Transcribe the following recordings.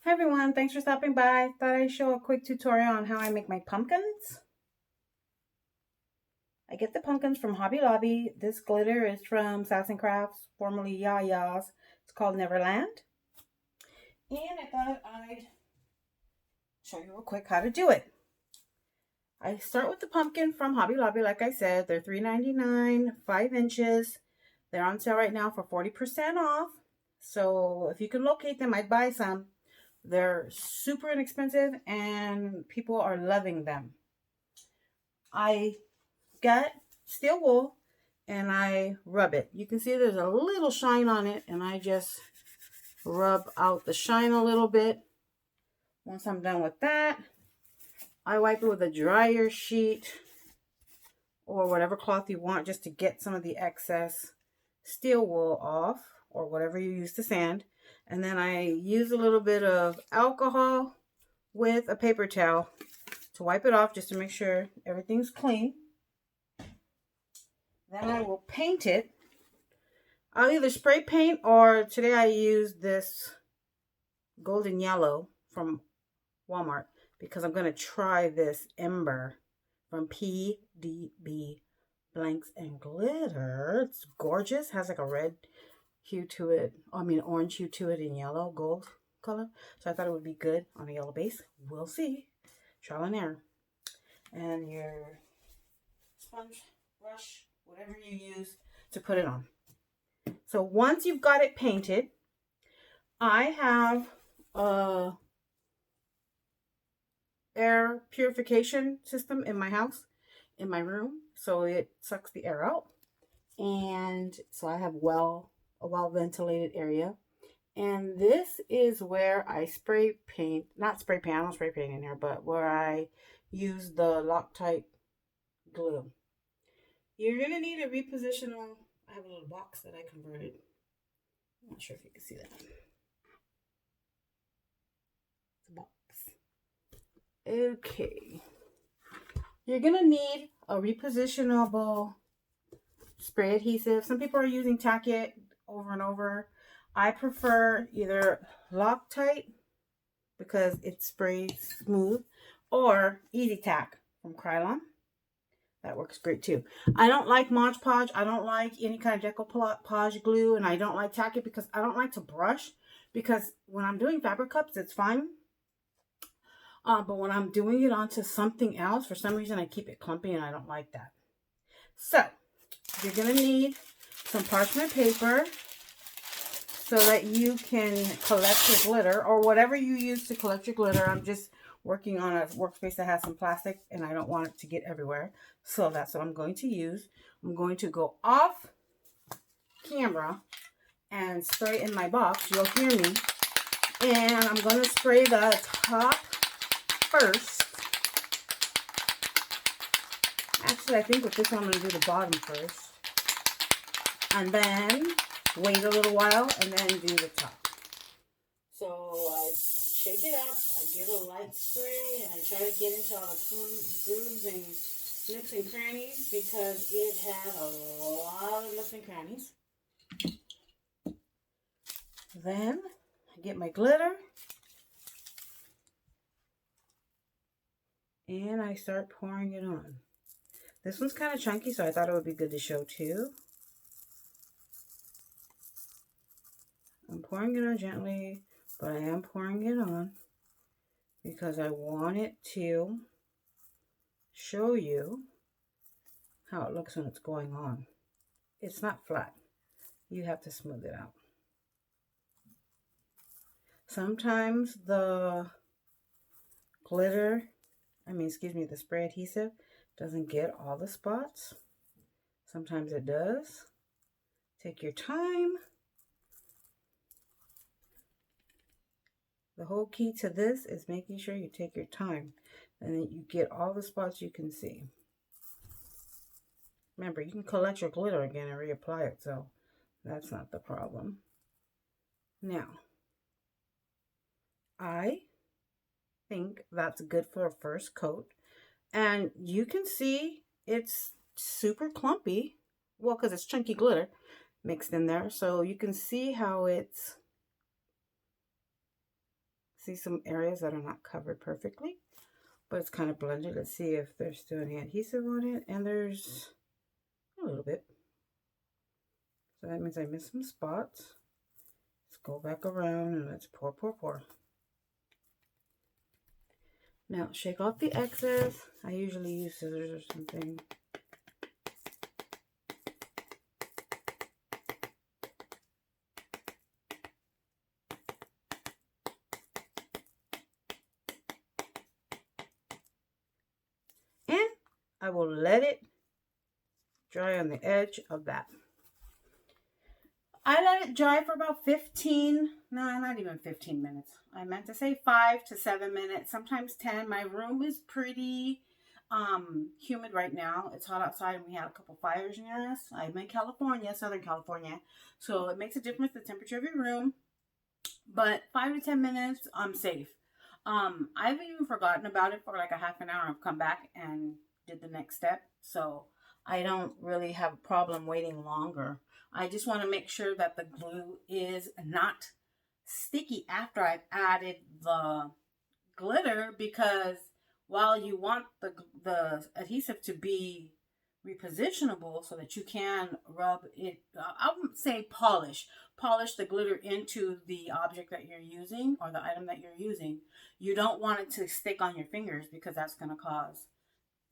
Hi everyone, thanks for stopping by. Thought I'd show a quick tutorial on how I make my pumpkins. I get the pumpkins from Hobby Lobby. This glitter is from Sass & Crafts, formerly Yaya's. It's called Neverland. And I thought I'd show you real quick how to do it. I start with the pumpkin from Hobby Lobby, like I said. They're $3.99, 5 inches. They're on sale right now for 40% off. So if you can locate them, I'd buy some. They're super inexpensive and people are loving them. I got steel wool and I rub it. You can see there's a little shine on it and I just rub out the shine a little bit. Once I'm done with that, I wipe it with a dryer sheet or whatever cloth you want just to get some of the excess steel wool off or whatever you use to sand. And then I use a little bit of alcohol with a paper towel to wipe it off just to make sure everything's clean. Then I will paint it. I'll either spray paint or today I use this golden yellow from Walmart because I'm going to try this Ember from PDBlanks and Glitter. It's gorgeous. Has like a red hue to it. Orange hue to it in yellow, gold color. So I thought it would be good on a yellow base. We'll see. Trial and error. And your sponge brush, whatever you use to put it on. So once you've got it painted, I have a air purification system in my house, in my room, so it sucks the air out. And so I have a well ventilated area. And this is where I spray paint, not spray paint, I don't spray paint in here, but where I use the Loctite glue. You're going to need a repositional. I have a little box that I converted. I'm not sure if you can see that. It's a box. Okay. You're going to need a repositionable spray adhesive. Some people are using Tack It over and over. I prefer either Loctite because it sprays smooth or Easy Tack from Krylon. That works great too. I don't like Mod Podge. I don't like any kind of decoupage glue, and I don't like Tack It because I don't like to brush. Because when I'm doing fabric cups, it's fine. But when I'm doing it onto something else, for some reason I keep it clumpy, and I don't like that. So you're gonna need some parchment paper so that you can collect your glitter or whatever you use to collect your glitter. I'm just working on a workspace that has some plastic and I don't want it to get everywhere. So that's what I'm going to use. I'm going to go off camera and spray in my box. You'll hear me. And I'm going to spray the top first. Actually, I think with this one I'm going to do the bottom first. And then wait a little while and then do the top. So I shake it up, I give a light spray, and I try to get into all the grooves and nooks and crannies because it has a lot of nooks and crannies. Then I get my glitter and I start pouring it on. This one's kind of chunky, so I thought it would be good to show too. I'm pouring it on gently, but I am pouring it on because I want it to show you how it looks when it's going on. It's not flat. You have to smooth it out. Sometimes the the spray adhesive doesn't get all the spots. Sometimes it does. Take your time. The whole key to this is making sure you take your time and then you get all the spots you can see. Remember, you can collect your glitter again and reapply it, so that's not the problem. Now, I think that's good for a first coat. And you can see it's super clumpy. Well, because it's chunky glitter mixed in there. So you can see how it's See some areas that are not covered perfectly, but it's kind of blended. Let's see if there's still any adhesive on it, and there's a little bit. So that means I missed some spots. Let's go back around and let's pour, pour, pour. Now shake off the excess. I usually use scissors or something. And I will let it dry on the edge of that. I let it dry for about 15, no, not even 15 minutes. I meant to say 5 to 7 minutes, sometimes 10. My room is pretty humid right now. It's hot outside and we had a couple fires near us. I'm in California, Southern California. So it makes a difference, the temperature of your room. But 5 to 10 minutes, I'm safe. I've even forgotten about it for like a half an hour. I've come back and did the next step. So I don't really have a problem waiting longer. I just want to make sure that the glue is not sticky after I've added the glitter, because while you want the adhesive to be repositionable so that you can rub it, I wouldn't say polish the glitter into the object that you're using or the item that you're using. You don't want it to stick on your fingers because that's going to cause,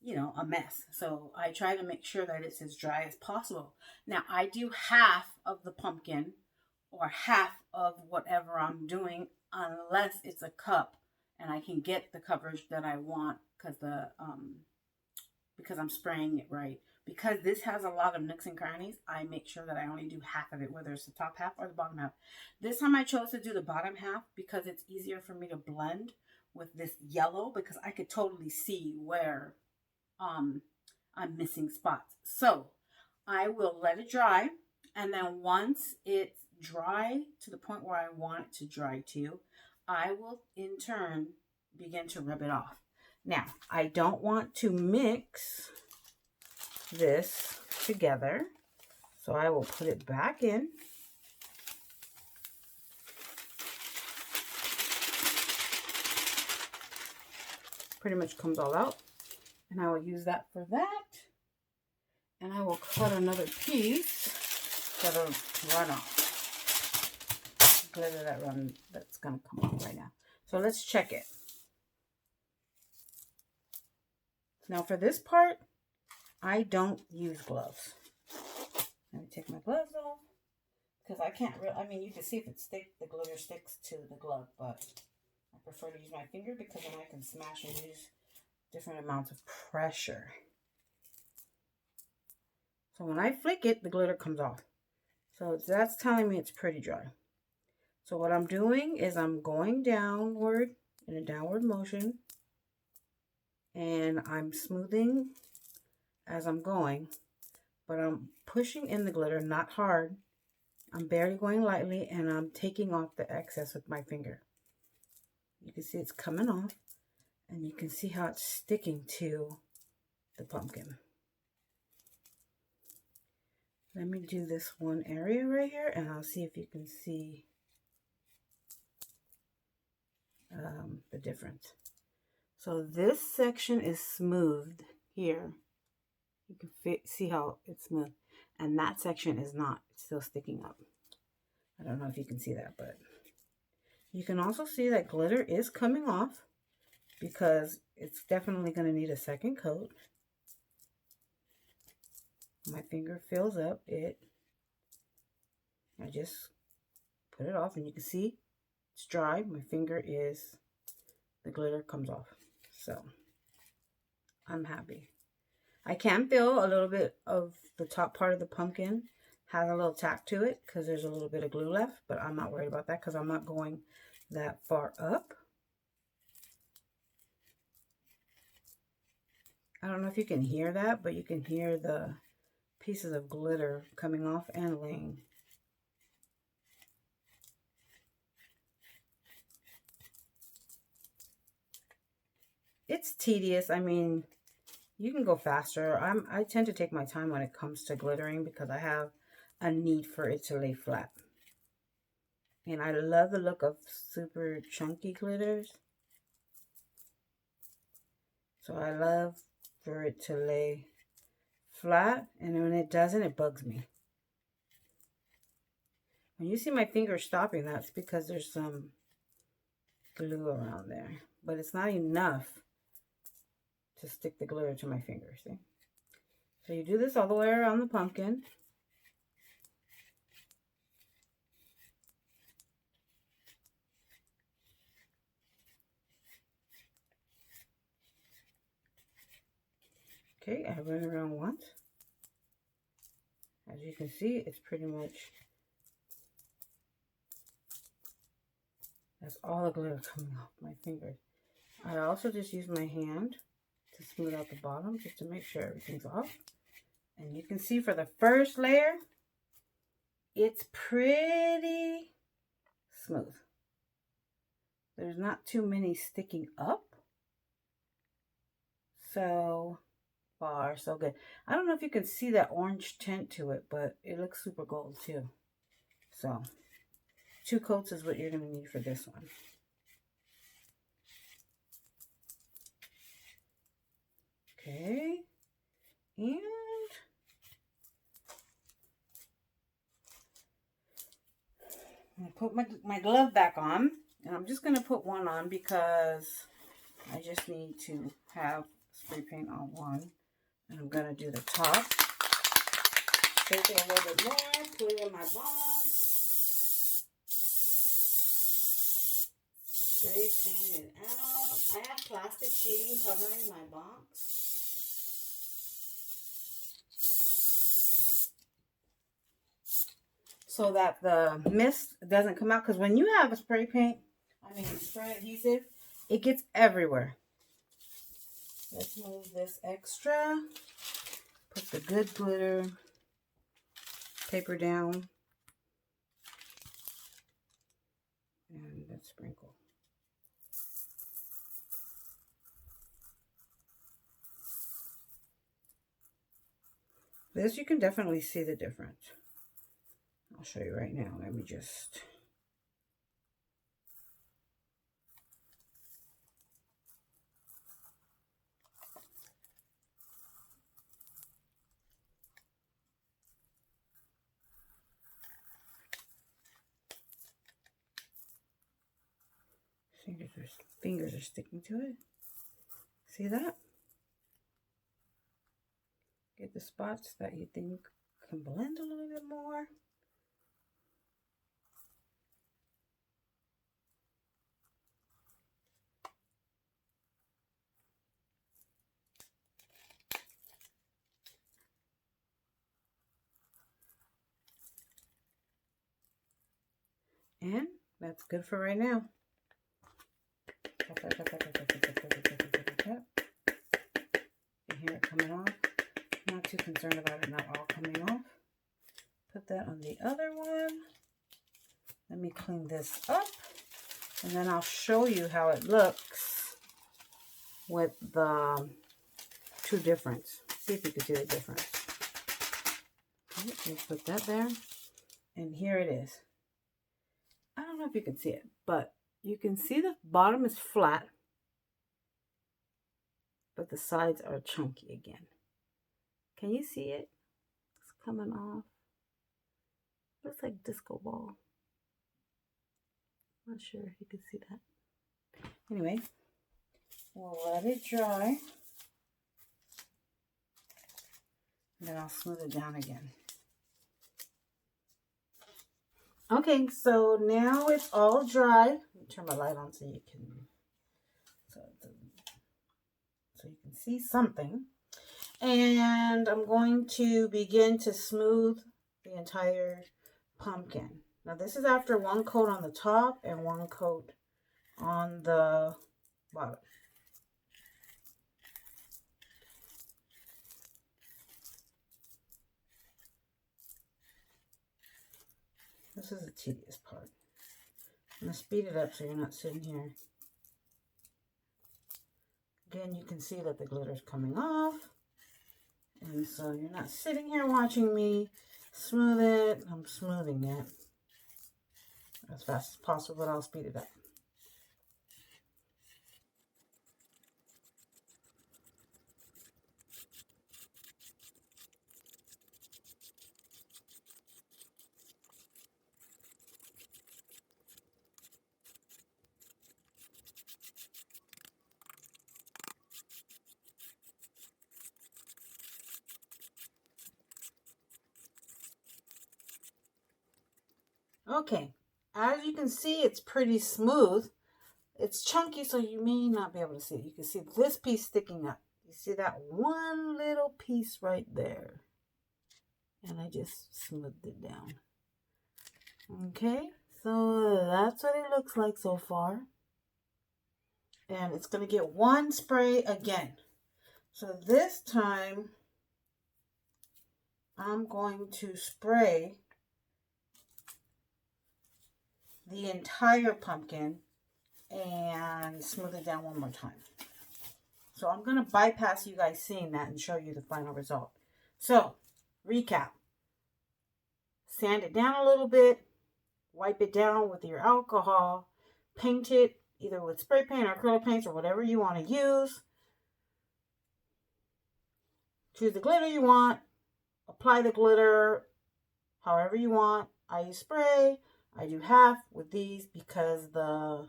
you know, a mess. So I try to make sure that it's as dry as possible. Now I do half of the pumpkin or half of whatever I'm doing, unless it's a cup and I can get the coverage that I want because I'm spraying it right. Because this has a lot of nooks and crannies, I make sure that I only do half of it, whether it's the top half or the bottom half. This time I chose to do the bottom half because it's easier for me to blend with this yellow, because I could totally see where I'm missing spots. So I will let it dry, and then once it's dry to the point where I want it to dry to, I will in turn begin to rub it off. Now, I don't want to mix this together, so I will put it back in. Pretty much comes all out. And I will use that for that. And I will cut another piece that'll run off. Glitter that's going to come off right now. So let's check it. Now for this part, I don't use gloves. Let me take my gloves off, because I can't really, I mean, you can see if the glitter sticks to the glove, but I prefer to use my finger because then I can smash and use different amounts of pressure. So when I flick it, the glitter comes off. So that's telling me it's pretty dry. So what I'm doing is I'm going downward in a downward motion, and I'm smoothing as I'm going, but I'm pushing in the glitter, not hard. I'm barely going lightly, and I'm taking off the excess with my finger. You can see it's coming off, and you can see how it's sticking to the pumpkin. Let me do this one area right here, and I'll see if you can see the difference. So this section is smoothed here. You can see how it's smooth. And that section is not. It's still sticking up. I don't know if you can see that, but you can also see that glitter is coming off, because it's definitely going to need a second coat. My finger fills up it. I just put it off, and you can see it's dry. My finger is, the glitter comes off. So I'm happy. I can feel a little bit of the top part of the pumpkin has a little tack to it because there's a little bit of glue left, but I'm not worried about that because I'm not going that far up. I don't know if you can hear that, but you can hear the pieces of glitter coming off and laying. It's tedious. I mean, you can go faster. I tend to take my time when it comes to glittering because I have a need for it to lay flat. And I love the look of super chunky glitters. So I love for it to lay flat, and when it doesn't, it bugs me. When you see my finger stopping, that's because there's some glue around there. But it's not enough to stick the glitter to my finger, see? So you do this all the way around the pumpkin. Okay, I run around once. As you can see, it's pretty much, that's all the glitter coming off my fingers. I also just use my hand to smooth out the bottom just to make sure everything's off. And you can see for the first layer, it's pretty smooth. There's not too many sticking up. So far, so good. I don't know if you can see that orange tint to it, but it looks super gold too. So 2 coats is what you're going to need for this one. Okay, and I'm going to put my glove back on, and I'm just going to put one on because I just need to have spray paint on one. And I'm going to do the top. Take it a little bit more, put it in my box. Spray paint it out. I have plastic sheeting covering my box. So that the mist doesn't come out. Because when you have a spray adhesive, it gets everywhere. Let's move this extra. Put the good glitter paper down. And let's sprinkle. This, you can definitely see the difference. I'll show you right now. Let me just... Fingers are sticking to it. See that? Get the spots that you think can blend a little bit more. And that's good for right now. You hear it coming off. Not too concerned about it not all coming off. Put that on the other one. Let me clean this up, and then I'll show you how it looks with the two difference. See if you can see the difference. Okay, let's put that there, and here it is. I don't know if you can see it, but you can see the bottom is flat, but the sides are chunky again. Can you see it? It's coming off. Looks like disco ball. Not sure if you can see that. Anyway, we'll let it dry. And then I'll smooth it down again. Okay, so now it's all dry. Let me turn my light on so you can see something. And I'm going to begin to smooth the entire pumpkin. Now this is after one coat on the top and one coat on the bottom. This is the tedious part. I'm going to speed it up so you're not sitting here. Again, you can see that the glitter's coming off. And so you're not sitting here watching me smooth it. I'm smoothing it. as fast as possible, but I'll speed it up. Okay, as you can see, it's pretty smooth. It's chunky, so you may not be able to see it. You can see this piece sticking up. You see that one little piece right there. And I just smoothed it down. Okay, so that's what it looks like so far. And it's going to get one spray again. So this time, I'm going to spray the entire pumpkin and smooth it down one more time. So I'm going to bypass you guys seeing that and show you the final result. So, recap. Sand it down a little bit, wipe it down with your alcohol, paint it either with spray paint or acrylic paints or whatever you want to use. Choose the glitter you want, apply the glitter however you want. I use spray. I do half with these because the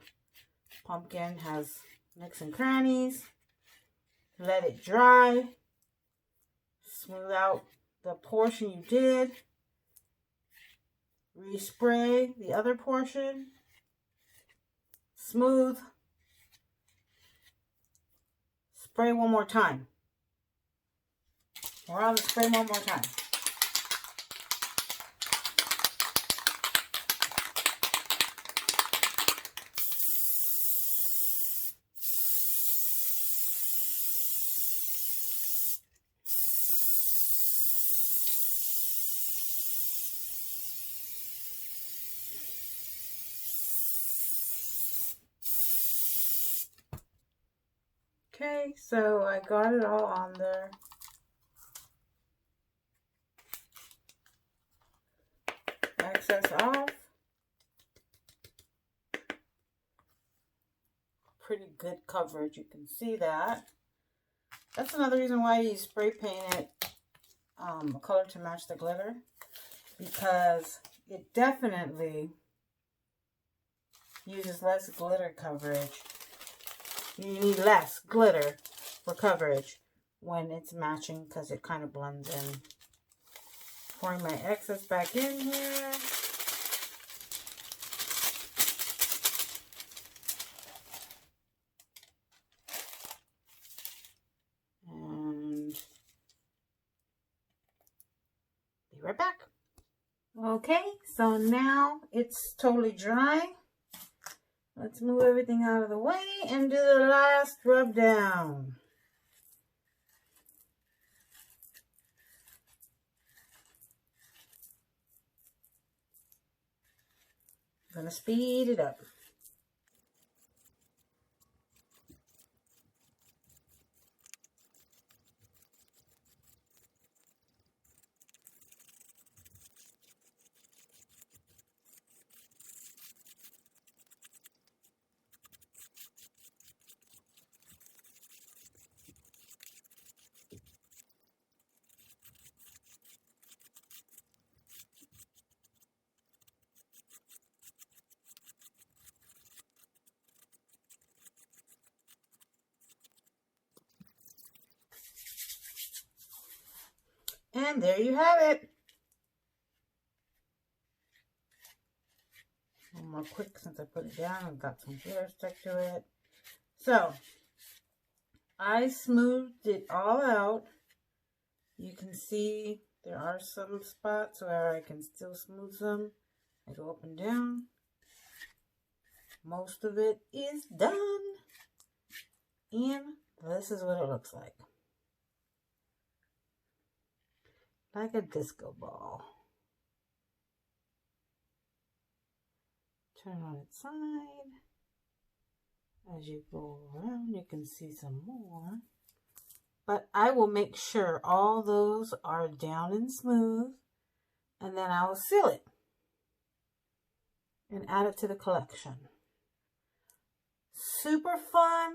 pumpkin has nooks and crannies. Let it dry. Smooth out the portion you did. Respray the other portion. Smooth. Spray one more time. We're on the spray one more time. Okay, so I got it all on there. Excess off. Pretty good coverage, you can see that. That's another reason why you spray paint it a color to match the glitter, because it definitely uses less glitter coverage. You need less glitter for coverage when it's matching because it kind of blends in. Pouring my excess back in here. And be right back. Okay, so now it's totally dry. Let's move everything out of the way and do the last rub down. I'm going to speed it up. And there you have it. One more quick since I put it down. I've got some hair stuck to it. So, I smoothed it all out. You can see there are some spots where I can still smooth them. I go up and down. Most of it is done. And this is what it looks like. Like a disco ball. Turn on its side. As you go around, you can see some more. But I will make sure all those are down and smooth. And then I will seal it. and add it to the collection. Super fun,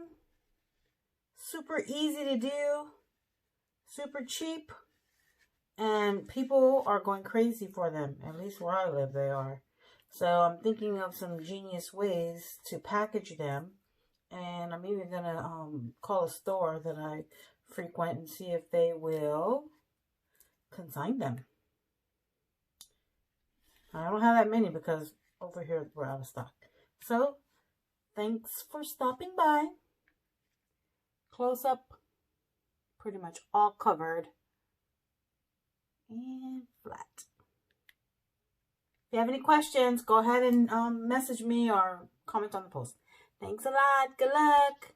super easy to do, super cheap, and people are going crazy for them. At least where I live, they are. So I'm thinking of some genius ways to package them, and I'm even gonna call a store that I frequent and see if they will consign them. I don't have that many because over here we're out of stock. So thanks for stopping by. Close up, pretty much all covered and flat. If you have any questions, go ahead and message me or comment on the post. Thanks a lot. Good luck.